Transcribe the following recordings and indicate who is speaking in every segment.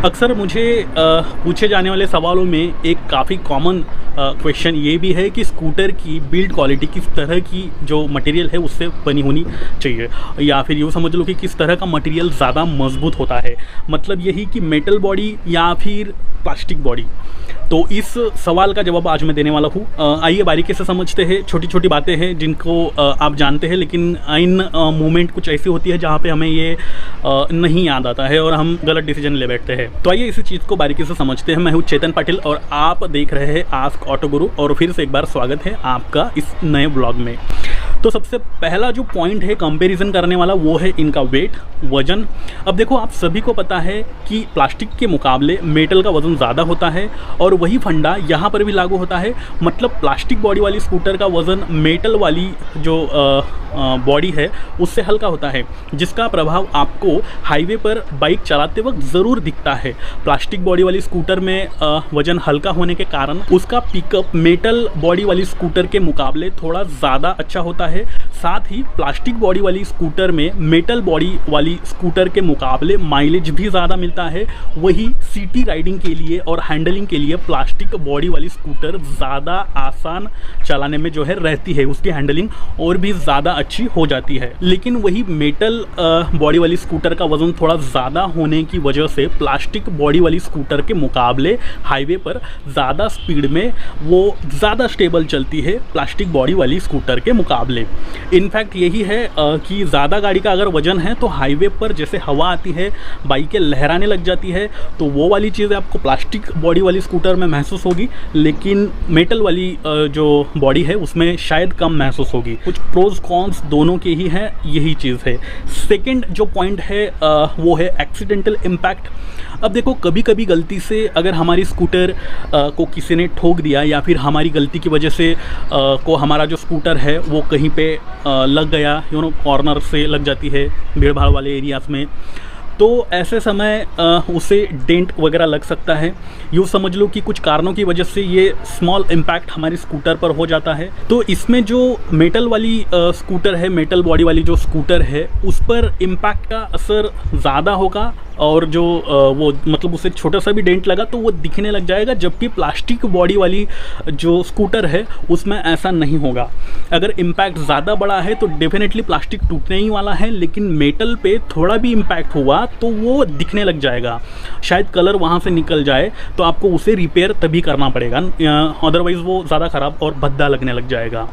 Speaker 1: अक्सर मुझे पूछे जाने वाले सवालों में एक काफ़ी कॉमन क्वेश्चन ये भी है कि स्कूटर की बिल्ड क्वालिटी किस तरह की जो मटेरियल है उससे बनी होनी चाहिए, या फिर यूँ समझ लो कि किस तरह का मटेरियल ज़्यादा मजबूत होता है। मतलब यही कि मेटल बॉडी या फिर प्लास्टिक बॉडी। तो इस सवाल का जवाब आज मैं देने वाला हूँ। आइए बारीकी से समझते हैं। छोटी छोटी बातें हैं जिनको आप जानते हैं, लेकिन इन मोमेंट कुछ ऐसी होती है जहाँ पे हमें ये नहीं याद आता है और हम गलत डिसीजन ले बैठते हैं। तो आइए इसी चीज़ को बारीकी से समझते हैं। मैं हूँ चेतन पाटिल और आप देख रहे हैं आस्क ऑटो गुरु, और फिर से एक बार स्वागत है आपका इस नए ब्लॉग में। तो सबसे पहला जो पॉइंट है कंपैरिजन करने वाला वो है इनका वेट, वजन। अब देखो, आप सभी को पता है कि प्लास्टिक के मुकाबले मेटल का वजन ज़्यादा होता है, और वही फंडा यहाँ पर भी लागू होता है। मतलब प्लास्टिक बॉडी वाली स्कूटर का वजन मेटल वाली जो बॉडी है उससे हल्का होता है, जिसका प्रभाव आपको हाईवे पर बाइक चलाते वक्त ज़रूर दिखता है। प्लास्टिक बॉडी वाली स्कूटर में वजन हल्का होने के कारण उसका पिकअप मेटल बॉडी वाली स्कूटर के मुकाबले थोड़ा ज़्यादा अच्छा होता है। साथ ही प्लास्टिक बॉडी वाली स्कूटर में मेटल बॉडी वाली स्कूटर के मुकाबले माइलेज भी ज़्यादा मिलता है। वही सिटी राइडिंग के लिए और हैंडलिंग के लिए प्लास्टिक बॉडी वाली स्कूटर ज़्यादा आसान चलाने में जो है रहती है, उसकी हैंडलिंग और भी ज़्यादा अच्छी हो जाती है। लेकिन वही मेटल बॉडी वाली स्कूटर का वजन थोड़ा ज़्यादा होने की वजह से प्लास्टिक बॉडी वाली स्कूटर के मुकाबले हाईवे पर ज़्यादा स्पीड में वो ज़्यादा स्टेबल चलती है प्लास्टिक बॉडी वाली स्कूटर के मुकाबले। इनफैक्ट यही है कि ज़्यादा गाड़ी का अगर वजन है तो हाईवे पर जैसे हवा आती है, बाइकें लहराने लग जाती है, तो वो वाली चीज़ें आपको प्लास्टिक बॉडी वाली स्कूटर में महसूस होगी, लेकिन मेटल वाली जो बॉडी है उसमें शायद कम महसूस होगी। कुछ प्रोज कॉन्स दोनों के ही हैं, यही चीज़ है। सेकेंड जो पॉइंट है वो है एक्सीडेंटल इम्पैक्ट। अब देखो, कभी कभी गलती से अगर हमारी स्कूटर को किसी ने ठोक दिया, या फिर हमारी गलती की वजह से को हमारा जो स्कूटर है वो कहीं पे लग गया, कॉर्नर से लग जाती है भीड़ भाड़ वाले एरियाज़ में, तो ऐसे समय उसे डेंट वगैरह लग सकता है। यूँ समझ लो कि कुछ कारणों की वजह से ये स्मॉल इम्पैक्ट हमारी स्कूटर पर हो जाता है। तो इसमें जो मेटल वाली स्कूटर है, मेटल बॉडी वाली जो स्कूटर है, उस पर इम्पैक्ट का असर ज़्यादा होगा, और जो वो मतलब उसे छोटा सा भी डेंट लगा तो वो दिखने लग जाएगा, जबकि प्लास्टिक बॉडी वाली जो स्कूटर है उसमें ऐसा नहीं होगा। अगर इम्पैक्ट ज़्यादा बड़ा है तो डेफिनेटली प्लास्टिक टूटने ही वाला है, लेकिन मेटल पे थोड़ा भी इम्पैक्ट हुआ तो वो दिखने लग जाएगा। शायद कलर वहाँ से निकल जाए तो आपको उसे रिपेयर तभी करना पड़ेगा, अदरवाइज़ वो ज़्यादा ख़राब और भद्दा लगने लग जाएगा।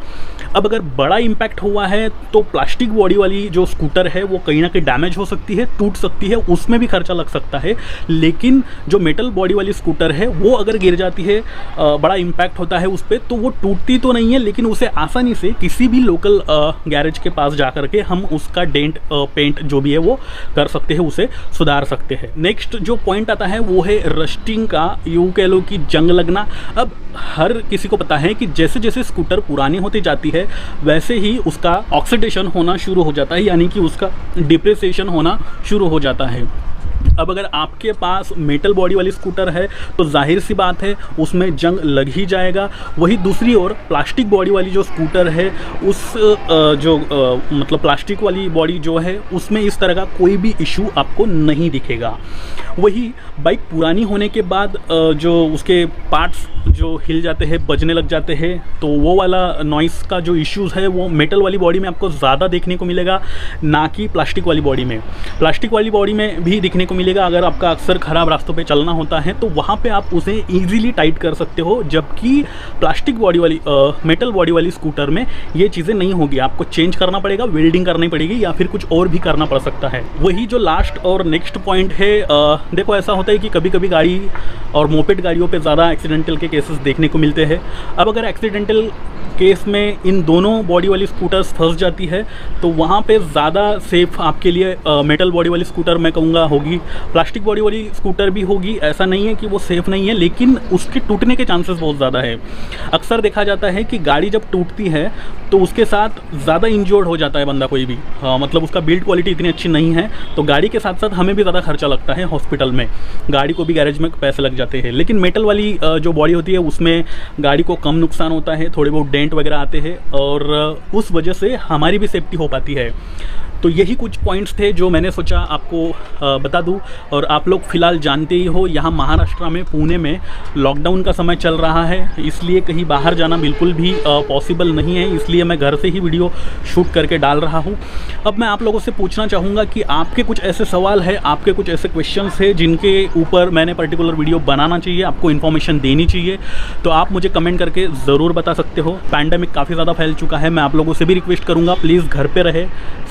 Speaker 1: अब अगर बड़ा इम्पैक्ट हुआ है तो प्लास्टिक बॉडी वाली जो स्कूटर है वो कहीं ना कहीं डैमेज हो सकती है, टूट सकती है, उसमें भी खर्चा लग सकता है। लेकिन जो मेटल बॉडी वाली स्कूटर है वो अगर गिर जाती है, बड़ा इम्पैक्ट होता है उस पर, तो वो टूटती तो नहीं है, लेकिन उसे आसानी से किसी भी लोकल गैरेज के पास जा करके हम उसका डेंट पेंट जो भी है वो कर सकते हैं, उसे सुधार सकते हैं। नेक्स्ट जो पॉइंट आता है वो है रस्टिंग का, यूँ कह लो कि जंग लगना। अब हर किसी को पता है कि जैसे जैसे स्कूटर पुरानी होती जाती है वैसे ही उसका ऑक्सीडेशन होना शुरू हो जाता है, यानी कि उसका डिप्रेसिएशन होना शुरू हो जाता है। अब अगर आपके पास मेटल बॉडी वाली स्कूटर है तो जाहिर सी बात है उसमें जंग लग ही जाएगा। वही दूसरी ओर प्लास्टिक बॉडी वाली जो स्कूटर है उस मतलब प्लास्टिक वाली बॉडी जो है उसमें इस तरह का कोई भी इशू आपको नहीं दिखेगा। वही बाइक पुरानी होने के बाद जो उसके पार्ट्स जो हिल जाते हैं, बजने लग जाते हैं, तो वो वाला नॉइस का जो इश्यूज़ है वो मेटल वाली बॉडी में आपको ज़्यादा देखने को मिलेगा, ना कि प्लास्टिक वाली बॉडी में। प्लास्टिक वाली बॉडी में भी दिखने को मिलेगा अगर आपका अक्सर ख़राब रास्तों पे चलना होता है तो वहाँ पे आप उसे ईजिली टाइट कर सकते हो, जबकि प्लास्टिक बॉडी वाली मेटल बॉडी वाली स्कूटर में ये चीज़ें नहीं होगी। आपको चेंज करना पड़ेगा, वेल्डिंग करनी पड़ेगी, या फिर कुछ और भी करना पड़ सकता है। वही जो लास्ट और नेक्स्ट पॉइंट है, देखो ऐसा होता है कि कभी कभी गाड़ी और मोपेड गाड़ियों पे ज़्यादा एक्सीडेंटल के केसेस देखने को मिलते हैं। अब अगर एक्सीडेंटल केस में इन दोनों बॉडी वाली स्कूटर्स फंस जाती है तो वहाँ पे ज़्यादा सेफ आपके लिए मेटल बॉडी वाली स्कूटर मैं कहूँगा होगी। प्लास्टिक बॉडी वाली स्कूटर भी होगी, ऐसा नहीं है कि वो सेफ़ नहीं है, लेकिन उसके टूटने के चांसेस बहुत ज़्यादा है। अक्सर देखा जाता है कि गाड़ी जब टूटती है तो उसके साथ ज़्यादा इंजर्ड हो जाता है बंदा कोई भी, मतलब उसका बिल्ड क्वालिटी इतनी अच्छी नहीं है, तो गाड़ी के साथ साथ हमें भी ज़्यादा खर्चा लगता है हॉस्पिटल में, गाड़ी को भी गैरेज में पैसे लग जाते हैं। लेकिन मेटल वाली जो बॉडी होती है उसमें गाड़ी को कम नुकसान होता है, थोड़े बहुत डेंट वगैरह आते हैं, और उस वजह से हमारी भी सेफ्टी हो पाती है। तो यही कुछ पॉइंट्स थे जो मैंने सोचा आपको बता दूं। और आप लोग फ़िलहाल जानते ही हो, यहाँ महाराष्ट्र में पुणे में लॉकडाउन का समय चल रहा है, इसलिए कहीं बाहर जाना बिल्कुल भी पॉसिबल नहीं है, इसलिए मैं घर से ही वीडियो शूट करके डाल रहा हूँ। अब मैं आप लोगों से पूछना चाहूँगा कि आपके कुछ ऐसे सवाल है, आपके कुछ ऐसे क्वेश्चंस है जिनके ऊपर मैंने पर्टिकुलर वीडियो बनाना चाहिए, आपको इन्फॉर्मेशन देनी चाहिए, तो आप मुझे कमेंट करके ज़रूर बता सकते हो। पैंडेमिक काफ़ी ज़्यादा फैल चुका है, मैं आप लोगों से भी रिक्वेस्ट करूँगा प्लीज़ घर पे रहे,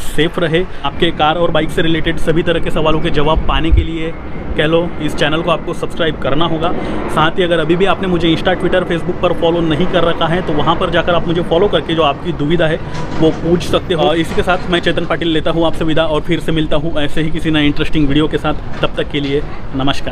Speaker 1: सेफ रहे। आपके कार और बाइक से रिलेटेड सभी तरह के सवालों के जवाब पाने के लिए कह लो इस चैनल को आपको सब्सक्राइब करना होगा। साथ ही अगर अभी भी आपने मुझे इंस्टा, ट्विटर, फेसबुक पर फॉलो नहीं कर रखा है तो वहाँ पर जाकर आप मुझे फॉलो करके जो आपकी दुविधा है वो पूछ सकते हो। इसी के साथ मैं चेतन पाटिल लेता हूँ आपसे विदा और फिर से मिलता हूँ ऐसे ही किसी नए इंटरेस्टिंग वीडियो के साथ। तब तक के लिए नमस्कार।